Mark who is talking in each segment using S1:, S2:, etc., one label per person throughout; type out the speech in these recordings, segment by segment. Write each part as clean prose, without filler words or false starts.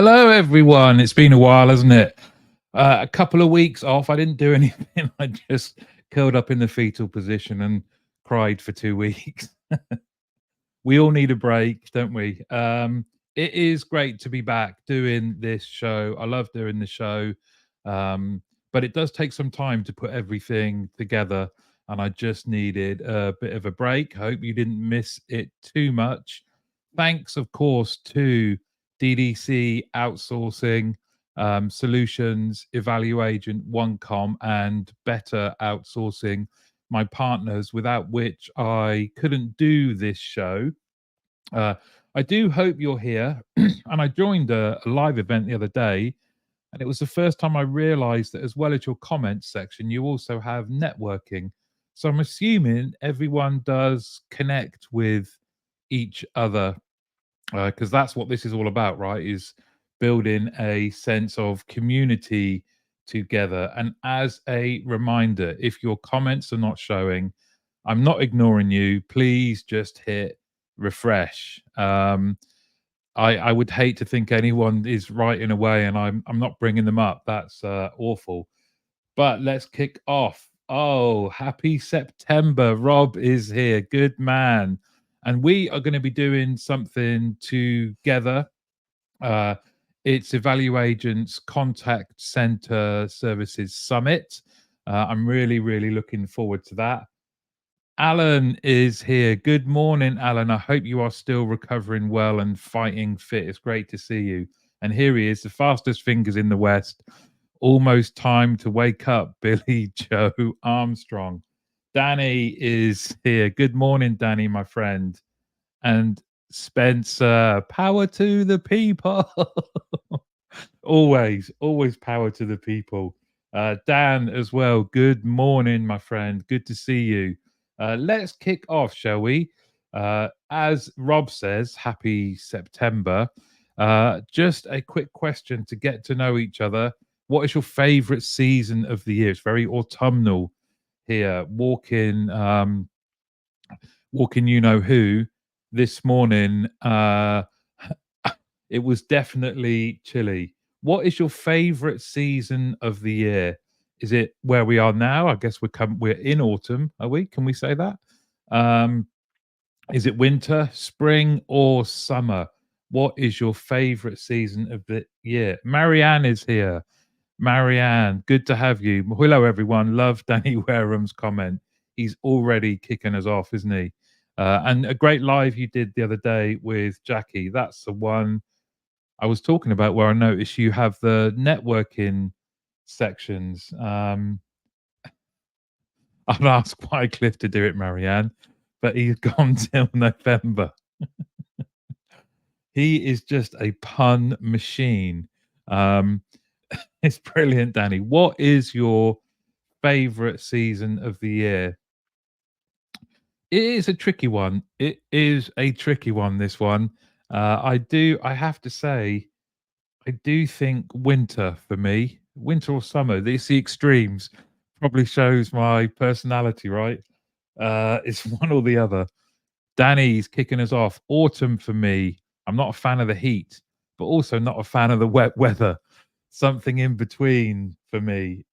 S1: Hello, everyone. It's been a while, hasn't it? A couple of weeks off. I didn't do anything. I just curled up in the fetal position and cried for 2 weeks. We all need a break, don't we? It is great to be back doing this show. I love doing the show, but it does take some time to put everything together. And I just needed a bit of a break. Hope you didn't miss it too much. Thanks, of course, to DDC Outsourcing Solutions, Evaluagent, OneCom, and Better Outsourcing, my partners, without which I couldn't do this show. Uh, I do hope you're here. And I joined a live event the other day, and it was the first time I realized that as well as your comments section, you also have networking. So I'm assuming everyone does connect with each other, because that's what this is all about, right? Is building a sense of community together. And as a reminder, if your comments are not showing, I'm not ignoring you. Please just hit refresh. I would hate to think anyone is writing away and I'm not bringing them up. That's awful. But let's kick off. Oh, happy September. Rob is here. Good man. And we are going to be doing something together. Uh, it's Evaluagent's Contact Center Services Summit. I'm really, really looking forward to that. Alan is here. Good morning, Alan. I hope you are still recovering well and fighting fit. It's great to see you. And here he is, the fastest fingers in the West. Almost time to wake up, Billy Joe Armstrong. Danny is here. Good morning, Danny, my friend. And Spencer, power to the people. always power to the people. Dan as well. Good morning, my friend. Good to see you. Let's kick off, shall we? As Rob says, happy September. Just a quick question to get to know each other. What is your favorite season of the year? It's very autumnal here. Walking, you know who. This morning, it was definitely chilly. What is your favorite season of the year? Is it where we are now? I guess we're in autumn, are we? Can we say that? Um, is it winter, spring, or summer? What is your favorite season of the year? Marianne is here. Marianne, good to have you. Hello, everyone. Love Danny Wareham's comment. He's already kicking us off, isn't he? And a great live you did the other day with Jackie. That's the one I was talking about, where I noticed you have the networking sections. I've asked Wycliffe to do it, Marianne, but he's gone till November. He is just a pun machine. Um, it's brilliant, Danny. What is your favorite season of the year? It is a tricky one. It is a tricky one, this one. I have to say, I do think winter for me, winter or summer. These the extremes. Probably shows my personality, right? It's one or the other. Danny's kicking us off. Autumn for me. I'm not a fan of the heat, but also not a fan of the wet weather. Something in between for me.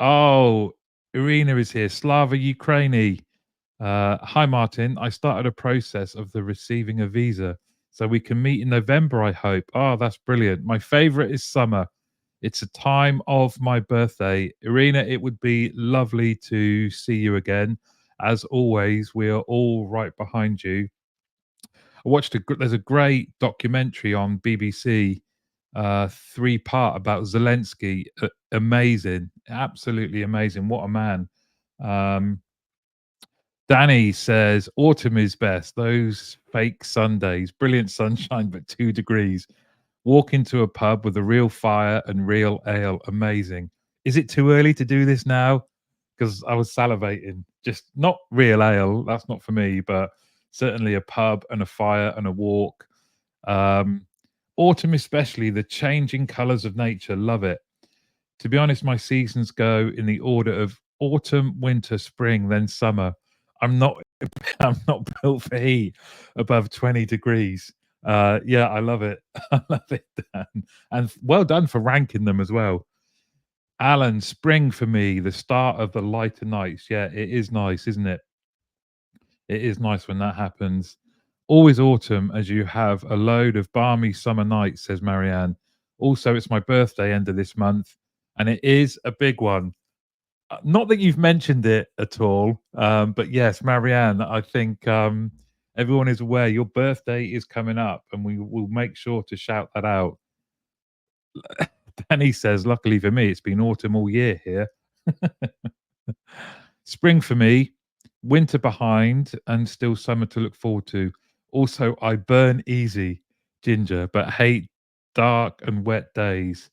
S1: Oh, Irina is here. Slava Ukraini. Hi, Martin. I started a process of the receiving a visa so we can meet in November, I hope. Oh, that's brilliant. My favorite is summer. It's a time of my birthday. Irina, it would be lovely to see you again. As always, we are all right behind you. There's a great documentary on BBC, 3-part about Zelensky. Amazing, absolutely amazing. What a man. Um, Danny says autumn is best. Those fake Sundays, brilliant sunshine, but 2 degrees. Walk into a pub with a real fire and real ale. Amazing. Is it too early to do this now? Because I was salivating. Just not real ale. That's not for me, but certainly a pub and a fire and a walk. Um, Autumn, especially the changing colors of nature. Love it. To be honest, my seasons go in the order of autumn, winter, spring, then summer. I'm not I'm not built for heat above 20 degrees. Yeah, I love it. I love it, Dan. And well done for ranking them as well. Alan, spring for me, the start of the lighter nights. Yeah, it is nice, isn't it? It is nice when that happens. Always autumn as you have a load of balmy summer nights, says Marianne. Also, it's my birthday end of this month, and it is a big one. Not that you've mentioned it at all, but yes, Marianne, I think everyone is aware your birthday is coming up, and we will make sure to shout that out. Danny says, luckily for me, it's been autumn all year here. Spring for me, winter behind, and still summer to look forward to. Also, I burn easy, Ginger, but hate dark and wet days.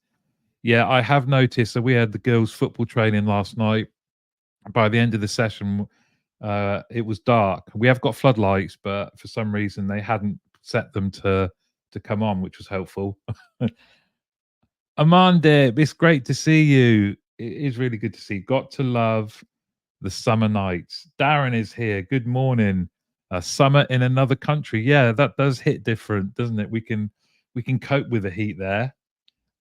S1: Yeah, I have noticed that we had the girls' football training last night. By the end of the session, it was dark. We have got floodlights, but for some reason they hadn't set them to come on, which was helpful. Amanda, it's great to see you. It is really good to see. Got to love the summer nights. Darren is here. Good morning. Summer in another country. Yeah, that does hit different, doesn't it? We can cope with the heat there.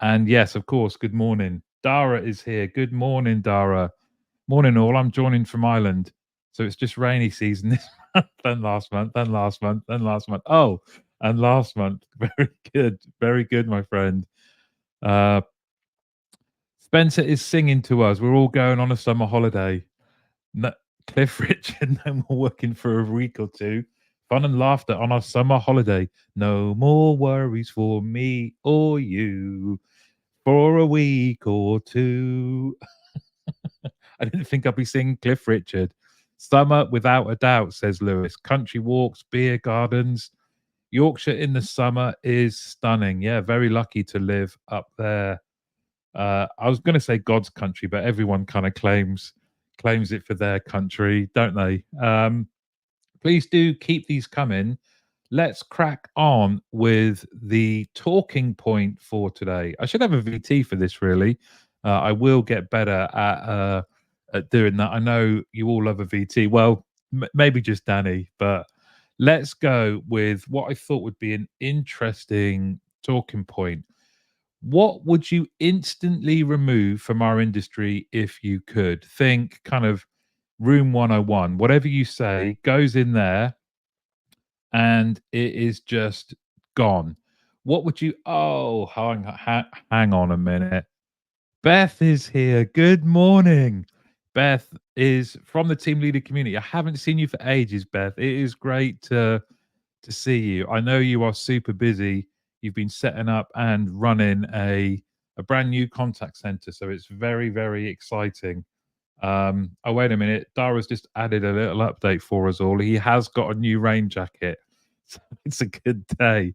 S1: And yes, of course. Good morning. Dara is here. Good morning, Dara. Morning, all. I'm joining from Ireland, so it's just rainy season this month. Then last month. Then last month. Then last month. Oh, and last month. Very good. Very good, my friend. Uh, Spencer is singing to us. We're all going on a summer holiday. No, Cliff Richard, no more working for a week or two. Fun and laughter on our summer holiday. No more worries for me or you for a week or two. I didn't think I'd be singing Cliff Richard. Summer without a doubt, says Lewis. Country walks, beer gardens. Yorkshire in the summer is stunning. Yeah, very lucky to live up there. I was going to say God's country, but everyone kind of claims it for their country, don't they? Please do keep these coming. Let's crack on with the talking point for today. I should have a VT for this, really. I will get better at doing that. I know you all love a VT. Well, maybe just Danny, but let's go with what I thought would be an interesting talking point. What would you instantly remove from our industry if you could? Think kind of room 101. Whatever you say goes in there and it is just gone. What would you hang on a minute. Beth is here. Good morning. Beth is from the team leader community. I haven't seen you for ages, Beth. It is great to see you. I know you are super busy. You've been setting up and running a brand new contact center, so it's very, very exciting. Oh, wait a minute. Dara's just added a little update for us all. He has got a new rain jacket. So it's a good day.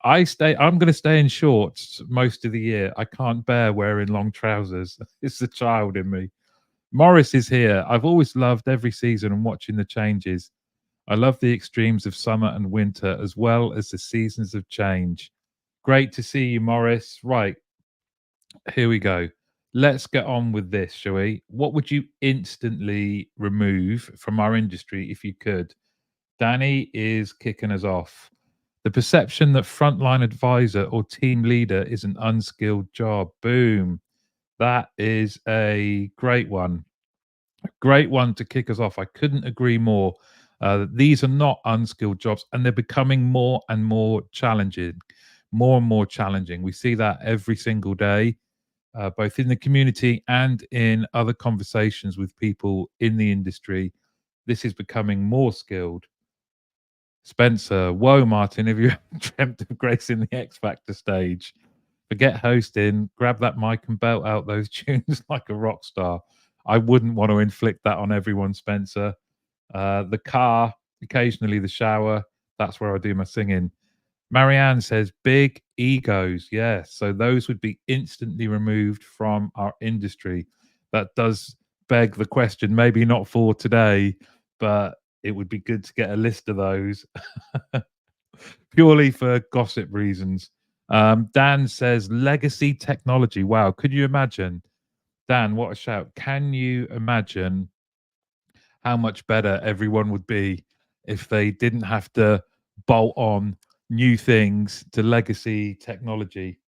S1: I'm gonna stay in shorts most of the year. I can't bear wearing long trousers. It's the child in me. Morris is here. I've always loved every season and watching the changes. I love the extremes of summer and winter as well as the seasons of change. Great to see you, Morris. Right, here we go. Let's get on with this, shall we? What would you instantly remove from our industry if you could? Danny is kicking us off. The perception that frontline advisor or team leader is an unskilled job. Boom. That is a great one. A great one to kick us off. I couldn't agree more. These are not unskilled jobs and they're becoming more and more challenging. More and more challenging. We see that every single day, both in the community and in other conversations with people in the industry. This is becoming more skilled. Spencer, whoa, Martin, have you ever dreamt of gracing the X Factor stage? Forget hosting, grab that mic and belt out those tunes like a rock star. I wouldn't want to inflict that on everyone, Spencer. The car, occasionally the shower, that's where I do my singing. Marianne says big egos. Yes. So those would be instantly removed from our industry. That does beg the question, maybe not for today, but it would be good to get a list of those purely for gossip reasons. Dan says legacy technology. Wow. Could you imagine? Dan, what a shout. Can you imagine how much better everyone would be if they didn't have to bolt on new things to legacy technology.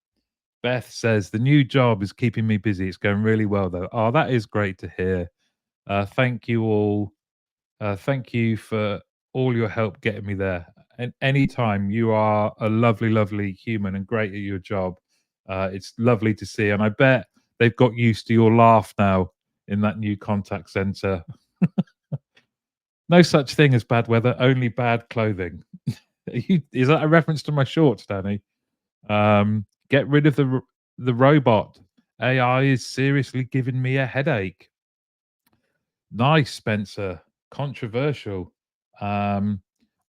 S1: Beth says the new job is keeping me busy. It's going really well though. Oh, that is great to hear. Thank you all. Thank you for all your help getting me there. And anytime, you are a lovely, lovely human and great at your job. It's lovely to see. And I bet they've got used to your laugh now in that new contact center. No such thing as bad weather, only bad clothing. Is that a reference to my shorts, Danny? Get rid of the robot. AI is seriously giving me a headache. Nice, Spencer. Controversial. Um,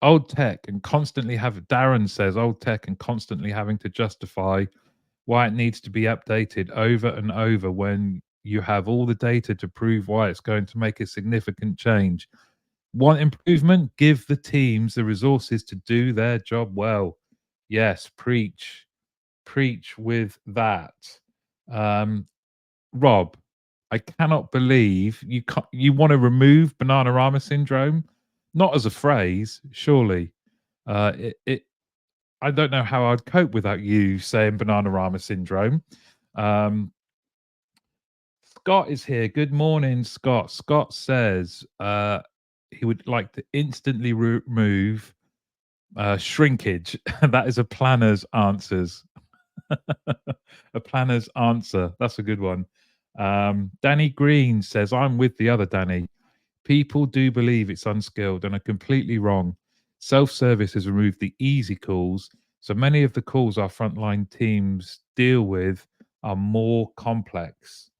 S1: old tech and constantly have Darren says old tech and constantly having to justify why it needs to be updated over and over when you have all the data to prove why it's going to make a significant change. Want improvement? Give the teams the resources to do their job well. Yes, preach. Preach with that. Um, Rob, I cannot believe you want to remove Bananarama syndrome, not as a phrase, surely. It I don't know how I'd cope without you saying Bananarama syndrome. Um, Scott is here. Good morning, Scott. Scott says he would like to instantly remove shrinkage. That is a planner's answers. A planner's answer. That's a good one. Danny Green says, I'm with the other Danny. People do believe it's unskilled and are completely wrong. Self service has removed the easy calls, so many of the calls our frontline teams deal with are more complex.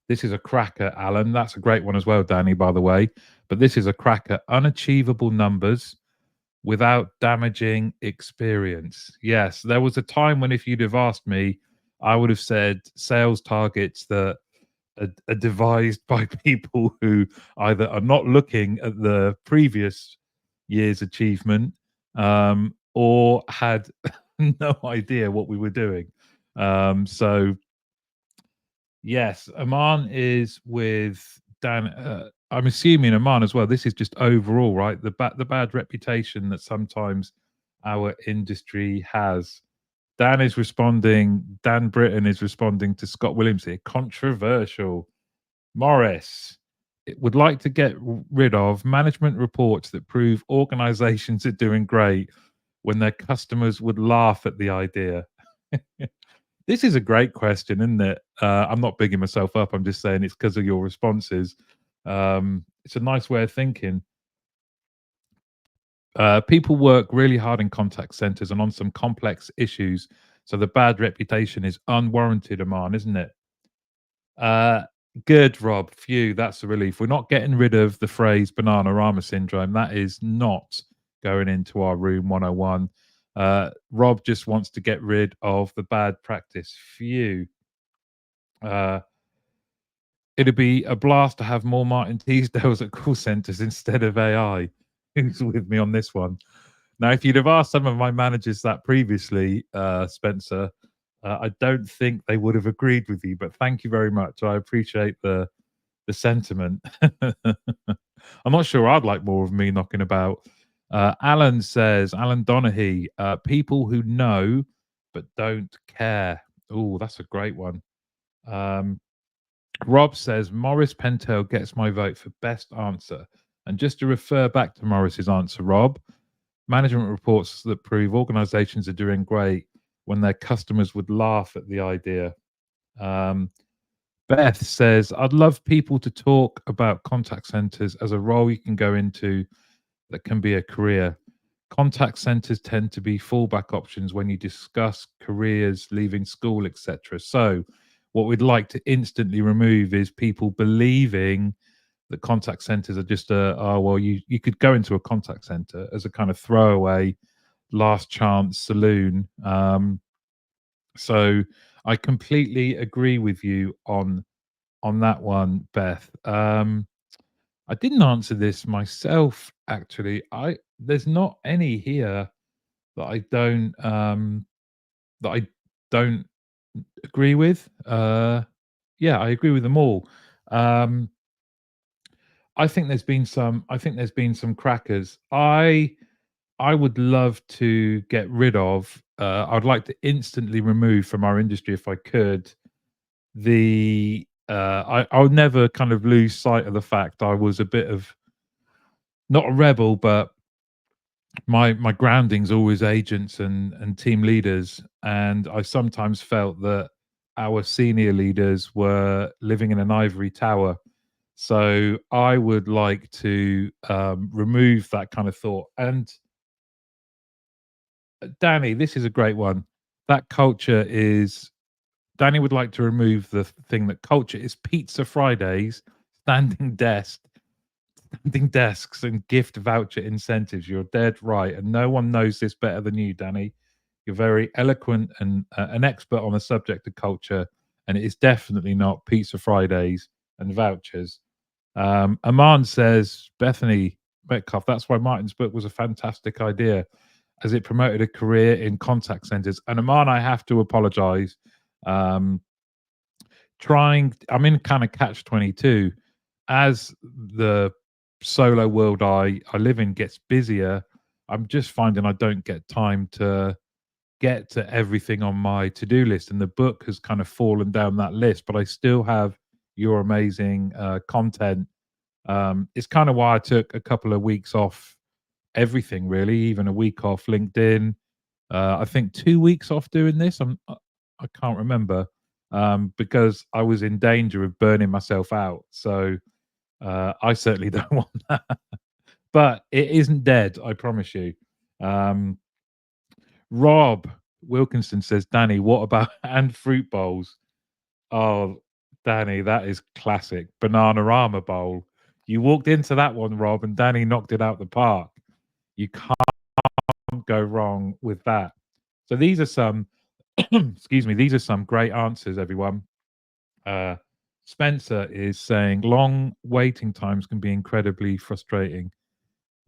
S1: This is a cracker, Alan. That's a great one as well, Danny, by the way. But this is a cracker. Unachievable numbers without damaging experience. Yes, there was a time when if you'd have asked me, I would have said sales targets that are devised by people who either are not looking at the previous year's achievement or had no idea what we were doing. So yes, Aman is with Dan. I'm assuming Aman as well. This is just overall, right? The bad reputation that sometimes our industry has. Dan is responding. Dan Britton is responding to Scott Williams here. Controversial. Morris would like to get rid of management reports that prove organizations are doing great when their customers would laugh at the idea. This is a great question, isn't it? I'm not bigging myself up. I'm just saying it's because of your responses. It's a nice way of thinking. People work really hard in contact centers and on some complex issues. So the bad reputation is unwarranted, Aman, isn't it? Uh, Good, Rob. Phew, that's a relief. We're not getting rid of the phrase Bananarama syndrome. That is not going into our room 101. Rob just wants to get rid of the bad practice. Phew. Uh, It'd be a blast to have more Martin Teasdales at call centers instead of AI. Who's with me on this one? Now, if you'd have asked some of my managers that previously, Spencer, I don't think they would have agreed with you. But thank you very much. I appreciate the sentiment. I'm not sure I'd like more of me knocking about. Alan says, Alan Donaghy, people who know but don't care. Oh, that's a great one. Um, Rob says Maurice Pentel gets my vote for best answer. And just to refer back to Maurice's answer, Rob, management reports that prove organizations are doing great when their customers would laugh at the idea. Um, Beth says, I'd love people to talk about contact centers as a role you can go into that can be a career. Contact centers tend to be fallback options when you discuss careers, leaving school, etc. So, what we'd like to instantly remove is people believing that contact centers are just oh well, you could go into a contact center as a kind of throwaway last chance saloon. So I completely agree with you on that one, Beth. I didn't answer this myself actually. I There's not any here that that I don't agree with. Yeah, I agree with them all. Um, I think there's been some crackers. I would love to get rid of, I'd like to instantly remove from our industry if I could, I would never kind of lose sight of the fact I was a bit of not a rebel, but my grounding's always agents and team leaders, and I sometimes felt that our senior leaders were living in an ivory tower. So I would like to remove that kind of thought. And Danny, this is a great one. That culture is Danny would like to remove the thing that culture is pizza Fridays, standing desk, standing desks, and gift voucher incentives. You're dead right, and no one knows this better than you, Danny. You're very eloquent and an expert on the subject of culture, and it is definitely not pizza Fridays and vouchers. Aman says, Bethany Metcalf, that's why Martin's book was a fantastic idea, as it promoted a career in contact centers. And Aman, I have to apologize. Um, I'm in kind of catch 22 as the solo world I live in gets busier. I'm just finding I don't get time to get to everything on my to-do list, and the book has kind of fallen down that list, but I still have your amazing content. It's kind of why I took a couple of weeks off everything, really, even a week off LinkedIn. I think 2 weeks off doing this. I can't remember, because I was in danger of burning myself out. So I certainly don't want that. But it isn't dead, I promise you. Um, Rob Wilkinson says, Danny, what about and fruit bowls? Oh, Danny, that is classic. Banana bowl. You walked into that one, Rob, and Danny knocked it out the park. You can't go wrong with that. So these are some, excuse me, these are some great answers, everyone. Uh, Spencer is saying long waiting times can be incredibly frustrating.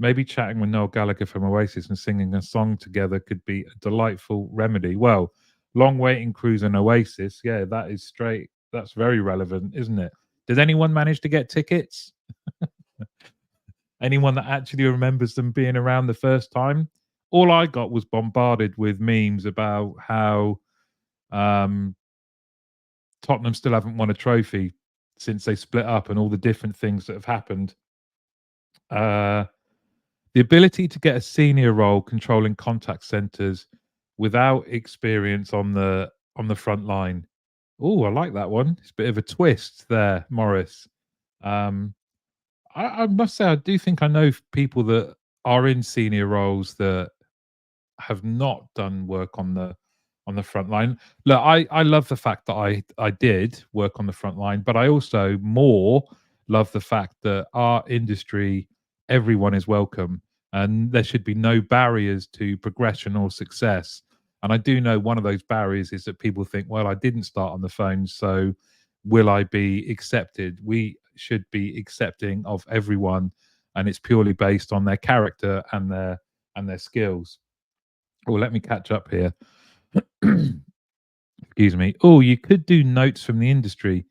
S1: Maybe chatting with Noel Gallagher from Oasis and singing a song together could be a delightful remedy. Well, long waiting crews and Oasis, yeah, that is straight. That's very relevant, isn't it? Did anyone manage to get tickets? Anyone that actually remembers them being around the first time? All I got was bombarded with memes about how um, Tottenham still haven't won a trophy since they split up and all the different things that have happened. Uh, the ability to get a senior role controlling contact centers without experience on the front line. Oh, I like that one. It's a bit of a twist there, Morris. Um, I must say, I do think I know people that are in senior roles that have not done work on the front line. Look, I love the fact that I did work on the front line, but I also more love the fact that our industry, everyone is welcome, and there should be no barriers to progression or success. And I do know one of those barriers is that people think, well, I didn't start on the phone, so will I be accepted? We should be accepting of everyone, and it's purely based on their character and their skills. Oh, let me catch up here. Excuse me. Oh, you could do notes from the industry.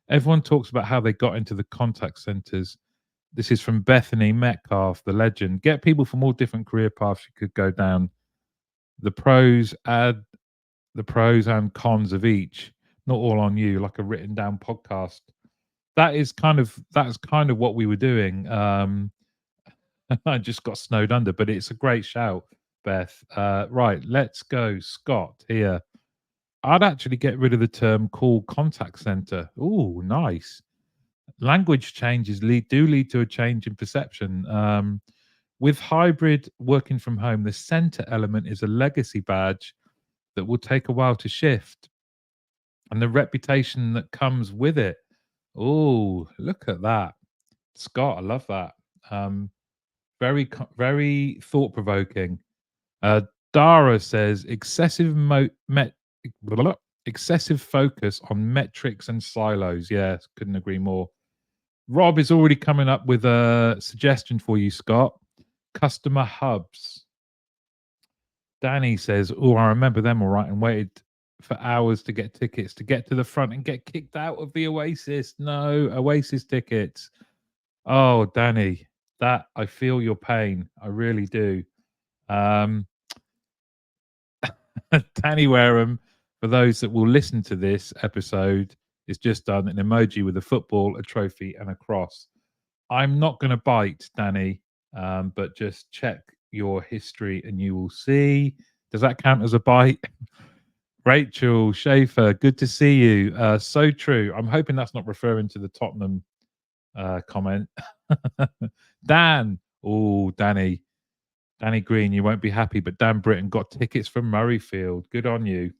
S1: Everyone talks about how they got into the contact centers. This is from Bethany Metcalf, the legend. Get people from all different career paths you could go down. The pros, add the pros and cons of each, not all on you, like a written down podcast. That's kind of what we were doing. I just got snowed under, but it's a great shout, Beth. Right, let's go. Scott here. I'd actually get rid of the term call contact center. Oh, nice. Language changes lead to a change in perception. With hybrid working from home, the center element is a legacy badge that will take a while to shift, and the reputation that comes with it. Oh, look at that, Scott! I love that. Um, very thought provoking. Uh, Dara says blah, blah, blah, excessive focus on metrics and silos. Yeah, couldn't agree more. Rob is already coming up with a suggestion for you, Scott. Customer hubs. Danny says, "Oh, I remember them all right, and waited for hours to get tickets to get to the front and get kicked out of the Oasis. No Oasis tickets. Oh, Danny, that I feel your pain. I really do. Um, Danny Wareham, for those that will listen to this episode, is just done an emoji with a football, a trophy, and a cross. I'm not going to bite, Danny, but just check your history and you will see. Does that count as a bite? Rachel Schaefer, good to see you. So true. I'm hoping that's not referring to the Tottenham comment. Dan, oh, Danny Green, you won't be happy, but Dan Britton got tickets from Murrayfield. Good on you.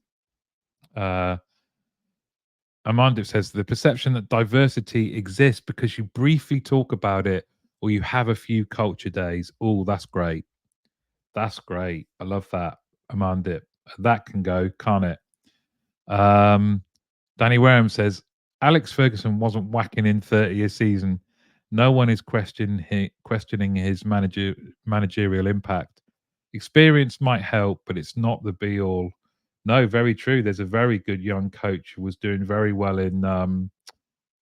S1: Amanda says the perception that diversity exists because you briefly talk about it or you have a few culture days. Oh, that's great. That's great. I love that, Amanda. That can go, can't it? Danny Wareham says Alex Ferguson wasn't whacking in 30 a season. No one is questioning his managerial impact. Experience might help, but it's not the be all. No, very true. There's a very good young coach who was doing very well in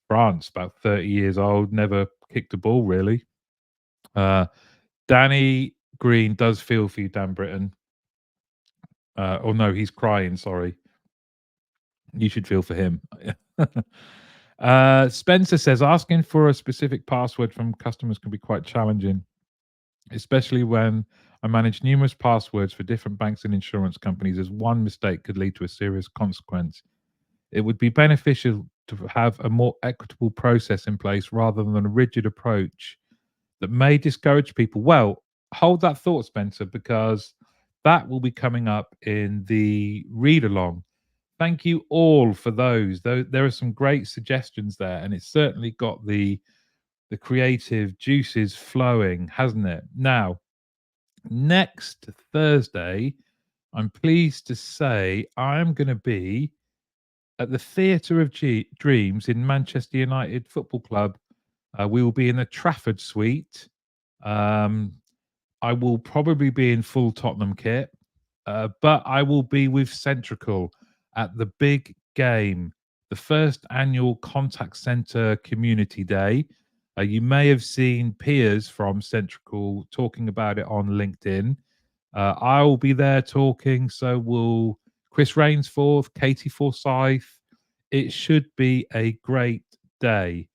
S1: France, about 30 years old, never kicked a ball really. Danny Green does feel for you, Dan Britton. Oh no, he's crying. Sorry. You should feel for him. Spencer says asking for a specific password from customers can be quite challenging, especially when I manage numerous passwords for different banks and insurance companies, as one mistake could lead to a serious consequence. It would be beneficial to have a more equitable process in place rather than a rigid approach that may discourage people. Well, hold that thought, Spencer, because that will be coming up in the read along. Thank you all for those. There are some great suggestions there, and it's certainly got the creative juices flowing, hasn't it? Now, next Thursday, I'm pleased to say I'm going to be at the Theatre of Dreams in Manchester United Football Club. We will be in the Trafford Suite. I will probably be in full Tottenham kit, but I will be with Centrical at the big game, the first annual Contact Center Community Day. You may have seen Piers from Centrical talking about it on LinkedIn. I will be there talking, so will Chris Rainsforth, Katie Forsyth. It should be a great day.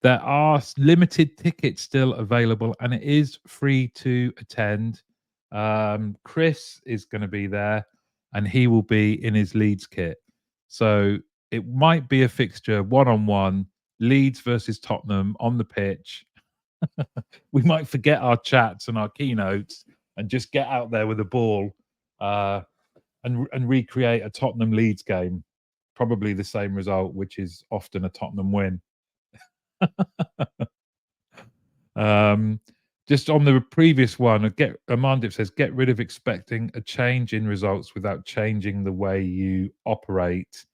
S1: There are limited tickets still available, and it is free to attend. Chris is going to be there, and he will be in his Leeds kit. So it might be a fixture, one-on-one, Leeds versus Tottenham on the pitch. We might forget our chats and our keynotes and just get out there with a ball and recreate a Tottenham Leeds game. Probably the same result, which is often a Tottenham win. Just on the previous one, Amandip says, get rid of expecting a change in results without changing the way you operate.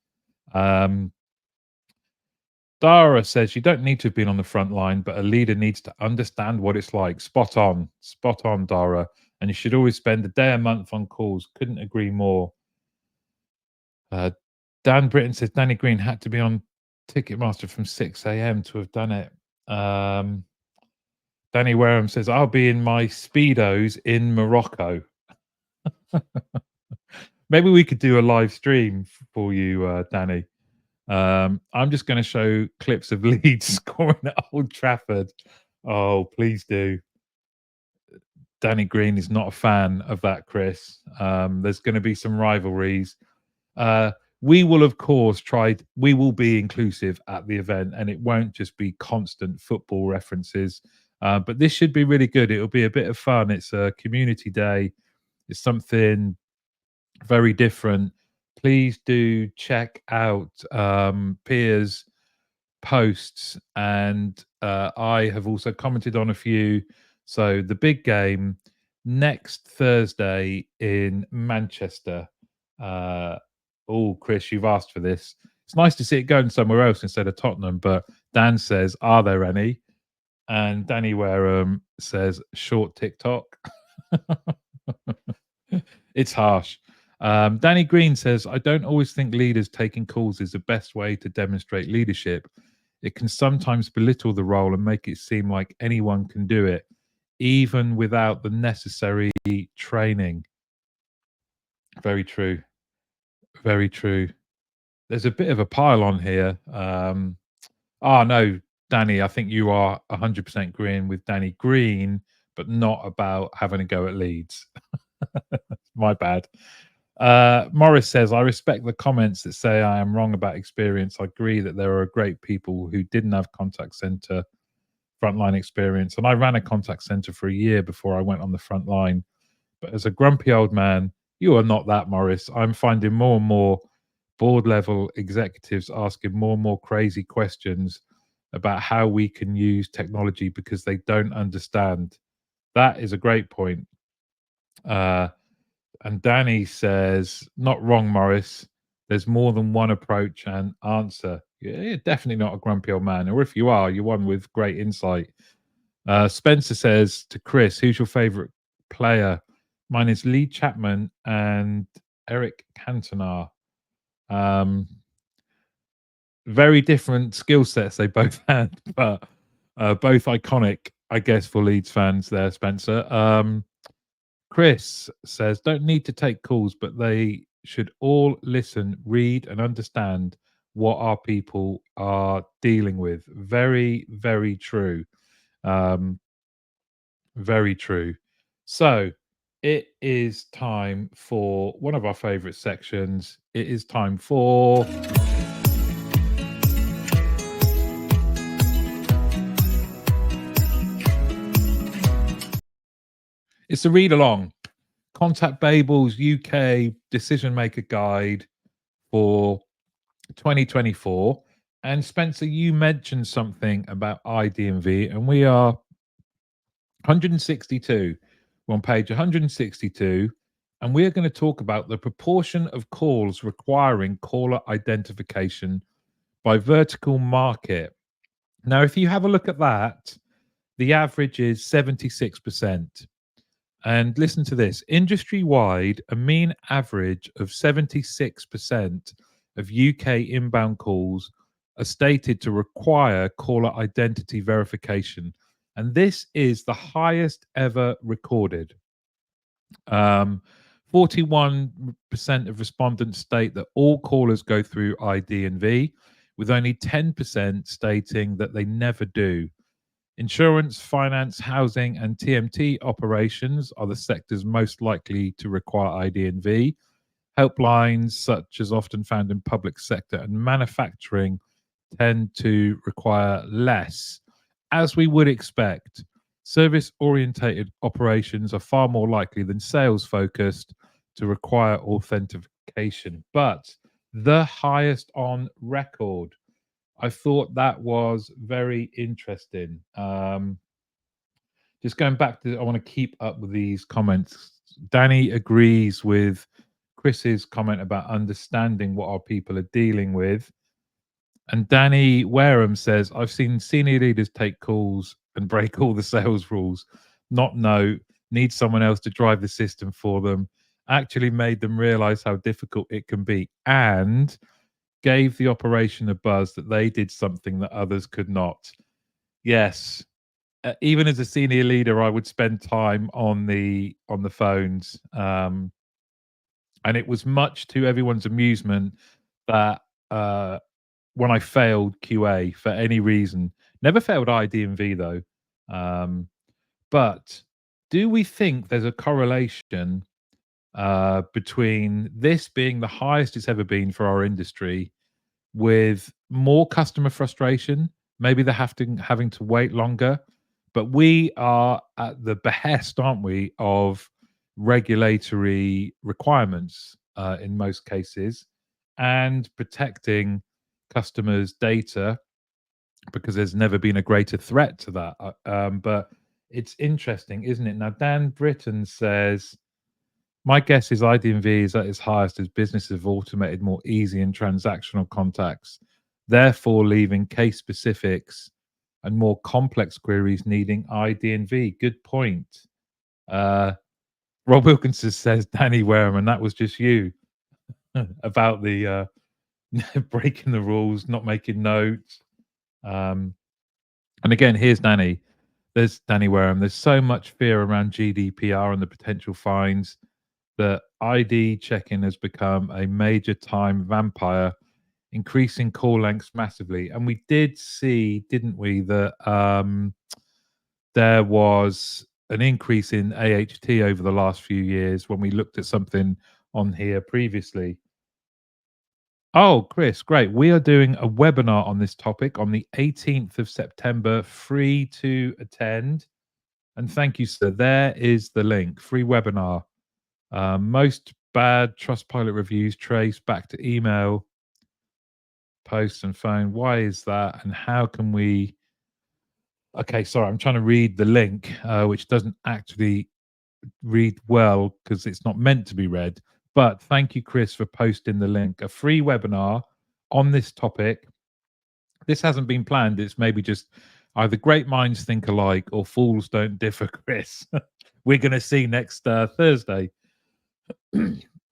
S1: Dara says, you don't need to have been on the front line, but a leader needs to understand what it's like. Spot on, Dara. And you should always spend a day a month on calls. Couldn't agree more. Dan Britton says, Danny Green had to be on Ticketmaster from 6 a.m. to have done it. Danny Wareham says, I'll be in my Speedos in Morocco. Maybe we could do a live stream for you, Danny. I'm just going to show clips of Leeds scoring at Old Trafford. Oh, please do. Danny Green is not a fan of that, Chris. There's going to be some rivalries. We will, of course, we will be inclusive at the event, and it won't just be constant football references. But this should be really good. It'll be a bit of fun. It's a community day. It's something very different. Please do check out Piers' posts, and I have also commented on a few. So the big game next Thursday in Manchester. Oh, Chris, you've asked for this. It's nice to see it going somewhere else instead of Tottenham, but Dan says, are there any? And Danny Wareham says, short TikTok. It's harsh. Danny Green says, I don't always think leaders taking calls is the best way to demonstrate leadership. It can sometimes belittle the role and make it seem like anyone can do it, even without the necessary training. Very true. Very true. There's a bit of a pile on here. No, Danny, I think you are 100% agreeing with Danny Green, but not about having a go at Leeds. My bad. Morris says, I respect the comments that say I am wrong about experience. I agree that there are great people who didn't have contact center frontline experience. And I ran a contact center for a year before I went on the front line. But as a grumpy old man, you are not that, Morris. I'm finding more and more board level executives asking more and more crazy questions about how we can use technology because they don't understand. That is a great point. And Danny says, not wrong, Morris. There's more than one approach and answer. Yeah, you're definitely not a grumpy old man. Or if you are, you're one with great insight. Spencer says to Chris, who's your favorite player? Mine is Lee Chapman and Eric Cantona. Very different skill sets they both had, but both iconic, I guess, for Leeds fans there, Spencer. Chris says, don't need to take calls, but they should all listen, read, and understand what our people are dealing with. Very, very true. Very true. So it is time for one of our favorite sections. It is time for it's a read along. Contact Babel's UK Decision Maker Guide for 2024. And Spencer, you mentioned something about ID&V, and we are 162. We're on page 162, and we are going to talk about the proportion of calls requiring caller identification by vertical market. Now, if you have a look at that, the average is 76%. And listen to this, industry-wide, a mean average of 76% of UK inbound calls are stated to require caller identity verification. And this is the highest ever recorded. 41% of respondents state that all callers go through ID&V, with only 10% stating that they never do. Insurance, finance, housing, and TMT operations are the sectors most likely to require ID&V. Helplines, such as often found in public sector and manufacturing, tend to require less. As we would expect, service-orientated operations are far more likely than sales-focused to require authentication. But the highest on record, I thought that was very interesting. Just going back to, I want to keep up with these comments. Danny agrees with Chris's comment about understanding what our people are dealing with. And Danny Wareham says, I've seen senior leaders take calls and break all the sales rules, not know, need someone else to drive the system for them, actually made them realize how difficult it can be, and gave the operation a buzz that they did something that others could not. Yes, even as a senior leader, I would spend time on the phones, and it was much to everyone's amusement that when I failed QA for any reason, never failed ID&V though. But do we think there's a correlation between this being the highest it's ever been for our industry with more customer frustration? Maybe they're having to wait longer, but we are at the behest, aren't we, of regulatory requirements in most cases, and protecting customers' data, because there's never been a greater threat to that. But it's interesting, isn't it? Now, Dan Britton says, my guess is ID&V is at its highest as businesses have automated more easy and transactional contacts, therefore leaving case specifics and more complex queries needing ID&V. Good point. Rob Wilkinson says, Danny Wareham, and that was just you about the breaking the rules, not making notes. And again, here's Danny. There's Danny Wareham. There's so much fear around GDPR and the potential fines that ID checking has become a major time vampire, increasing call lengths massively. And we did see, didn't we, that there was an increase in AHT over the last few years when we looked at something on here previously. Oh, Chris, great. We are doing a webinar on this topic on the 18th of September, free to attend. And thank you, sir. There is the link, free webinar. Most bad Trustpilot reviews trace back to email, posts, and phone. Why is that? And how can we? Okay, sorry, I'm trying to read the link, which doesn't actually read well because it's not meant to be read. But thank you, Chris, for posting the link. A free webinar on this topic. This hasn't been planned. It's maybe just either great minds think alike or fools don't differ, Chris. We're going to see next Thursday.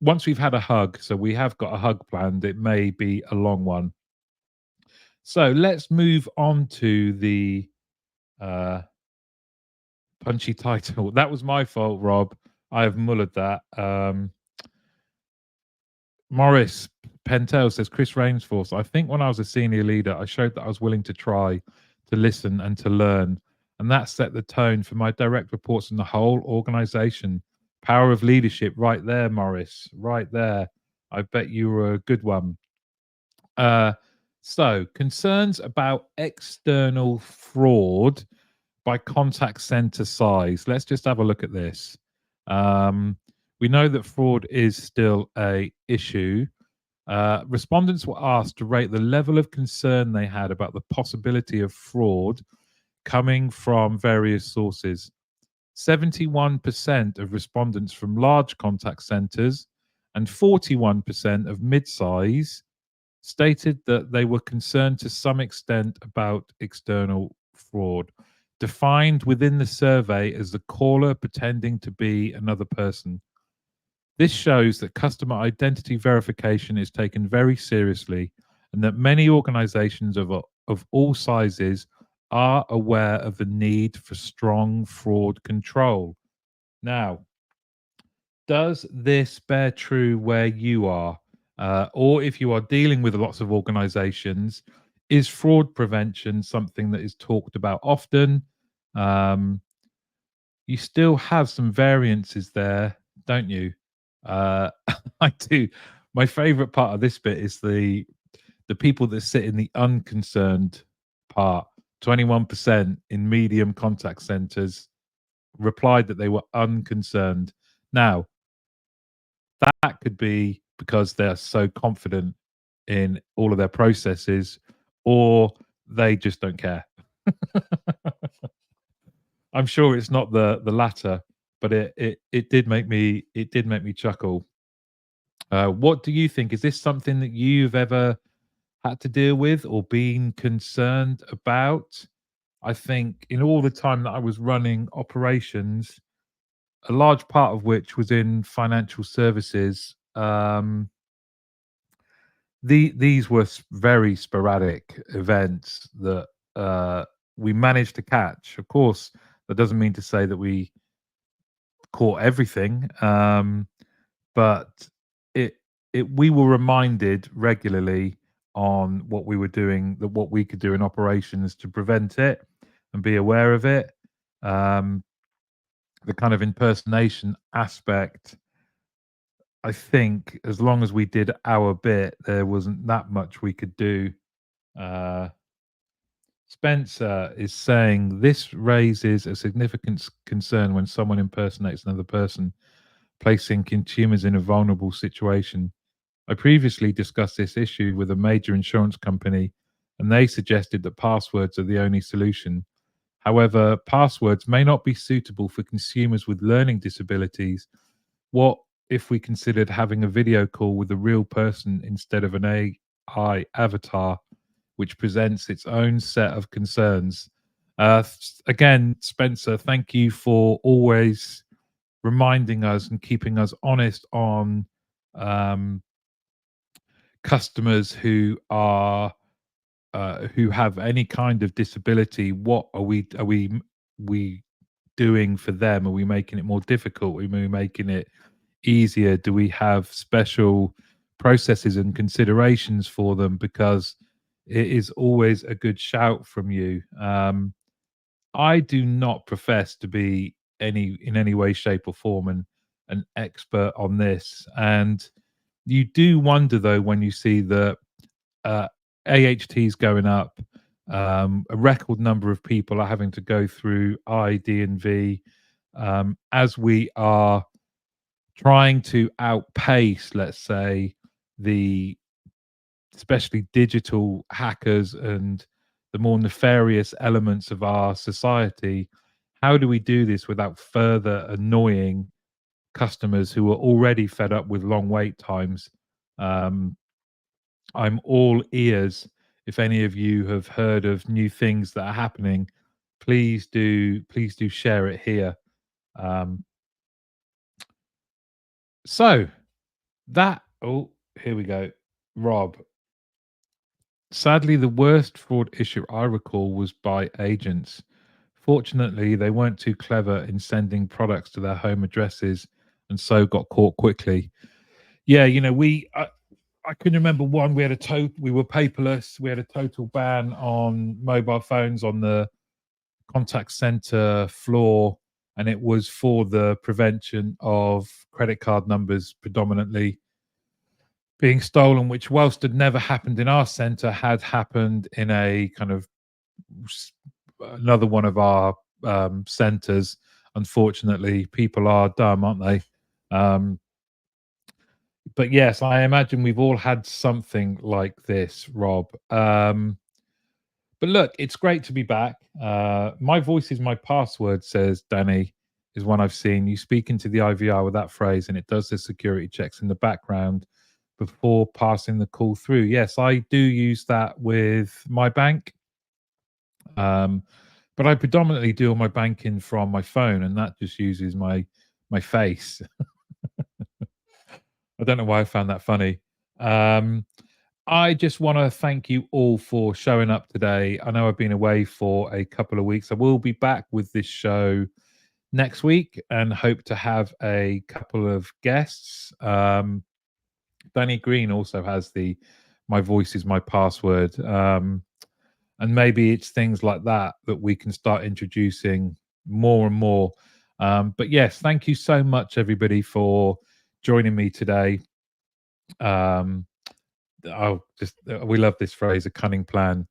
S1: Once we've had a hug, so we have got a hug planned, it may be a long one. So let's move on to the punchy title. That was my fault, Rob. I have mullered that. Morris Pentel says, Chris Rainsforth, I think when I was a senior leader, I showed that I was willing to try, to listen, and to learn. And that set the tone for my direct reports and the whole organization. Power of leadership right there, Morris, right there. I bet you were a good one. So, concerns about external fraud by contact center size. Let's just have a look at this. We know that fraud is still a issue. Respondents were asked to rate the level of concern they had about the possibility of fraud coming from various sources. 71% of respondents from large contact centers and 41% of mid-size stated that they were concerned to some extent about external fraud, defined within the survey as the caller pretending to be another person. This shows that customer identity verification is taken very seriously and that many organizations of all sizes are aware of the need for strong fraud control. Now, does this bear true where you are? Or if you are dealing with lots of organizations, is fraud prevention something that is talked about often? You still have some variances there, don't you? I do. My favorite part of this bit is the people that sit in the unconcerned part. 21% in medium contact centers replied that they were unconcerned. Now, that could be because they're so confident in all of their processes, or they just don't care. I'm sure it's not the latter, but it did make me chuckle. What do you think? Is this something that you've ever had to deal with or been concerned about? I think in all the time that I was running operations, a large part of which was in financial services, these were very sporadic events that we managed to catch. Of course, that doesn't mean to say that we caught everything, but it we were reminded regularly on what we were doing, that what we could do in operations to prevent it and be aware of it. Um, the kind of impersonation aspect, I think, as long as we did our bit, there wasn't that much we could do. Uh, Spencer is saying this raises a significant concern when someone impersonates another person, placing consumers in a vulnerable situation. I previously discussed this issue with a major insurance company, and they suggested that passwords are the only solution. However, passwords may not be suitable for consumers with learning disabilities. What if we considered having a video call with a real person instead of an AI avatar, which presents its own set of concerns? Again, Spencer, thank you for always reminding us and keeping us honest on customers who are who have any kind of disability. What are we we doing for them? Are we making it more difficult? Are we making it easier? Do we have special processes and considerations for them? Because it is always a good shout from you. I do not profess to be in any way, shape, or form an expert on this, and you do wonder though when you see the uh, AHTs going up. A record number of people are having to go through ID&V as we are trying to outpace, let's say, the especially digital hackers and the more nefarious elements of our society. How do we do this without further annoying customers who are already fed up with long wait times? Um, I'm all ears. If any of you have heard of new things that are happening, please do share it here. Um, so that oh, here we go. Rob, sadly, the worst fraud issue I recall was by agents. Fortunately, they weren't too clever in sending products to their home addresses and so got caught quickly. Yeah, I can remember one. We were paperless. We had a total ban on mobile phones on the contact center floor, and it was for the prevention of credit card numbers predominantly being stolen, which, whilst had never happened in our center, had happened in a kind of another one of our centers. Unfortunately, people are dumb, aren't they? Um, but yes, I imagine we've all had something like this, Rob. But look, it's great to be back. My voice is my password, says Danny, is one I've seen. You speak into the IVR with that phrase, and it does the security checks in the background before passing the call through. Yes, I do use that with my bank. But I predominantly do all my banking from my phone, and that just uses my face. I don't know why I found that funny. Um, I just want to thank you all for showing up today. I know I've been away for a couple of weeks. I will be back with this show next week and hope to have a couple of guests. Danny Green also has the "My voice is my password," and maybe it's things like that that we can start introducing more and more. But yes, thank you so much, everybody, for joining me today. Um, we love this phrase, a cunning plan.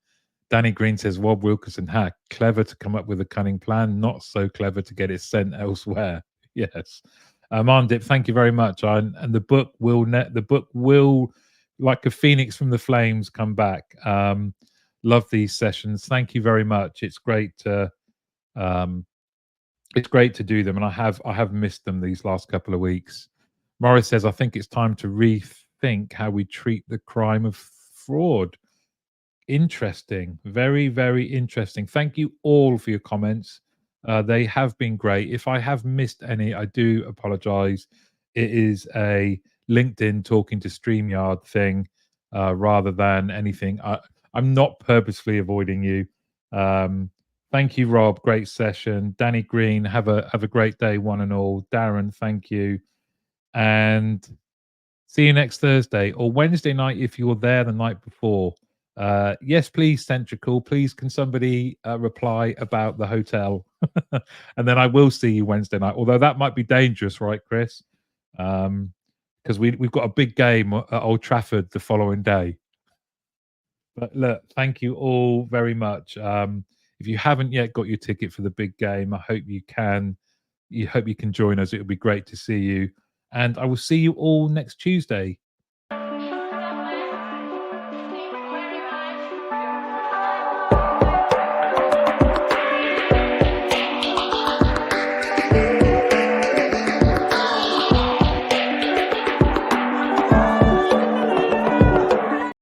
S1: Danny Green says Rob Wilkerson hack, clever to come up with a cunning plan, not so clever to get it sent elsewhere. Yes. Mandip, thank you very much. And the book will, like a phoenix from the flames, come back. Love these sessions. Thank you very much. Um, it's great to do them, and I have missed them these last couple of weeks. Morris says, I think it's time to rethink how we treat the crime of fraud. Interesting. Very, very interesting. Thank you all for your comments. They have been great. If I have missed any, I do apologize. It is a LinkedIn talking to StreamYard thing rather than anything. I'm not purposefully avoiding you. Thank you, Rob. Great session. Danny Green, have a great day, one and all. Darren, thank you. And see you next Thursday or Wednesday night if you're there the night before. Yes, please, Centrical. Please, can somebody reply about the hotel? And then I will see you Wednesday night. Although that might be dangerous, right, Chris? Because we've got a big game at Old Trafford the following day. But look, thank you all very much. If you haven't yet got your ticket for the big game, I hope you can. You hope you can join us. It would be great to see you. And I will see you all next Tuesday.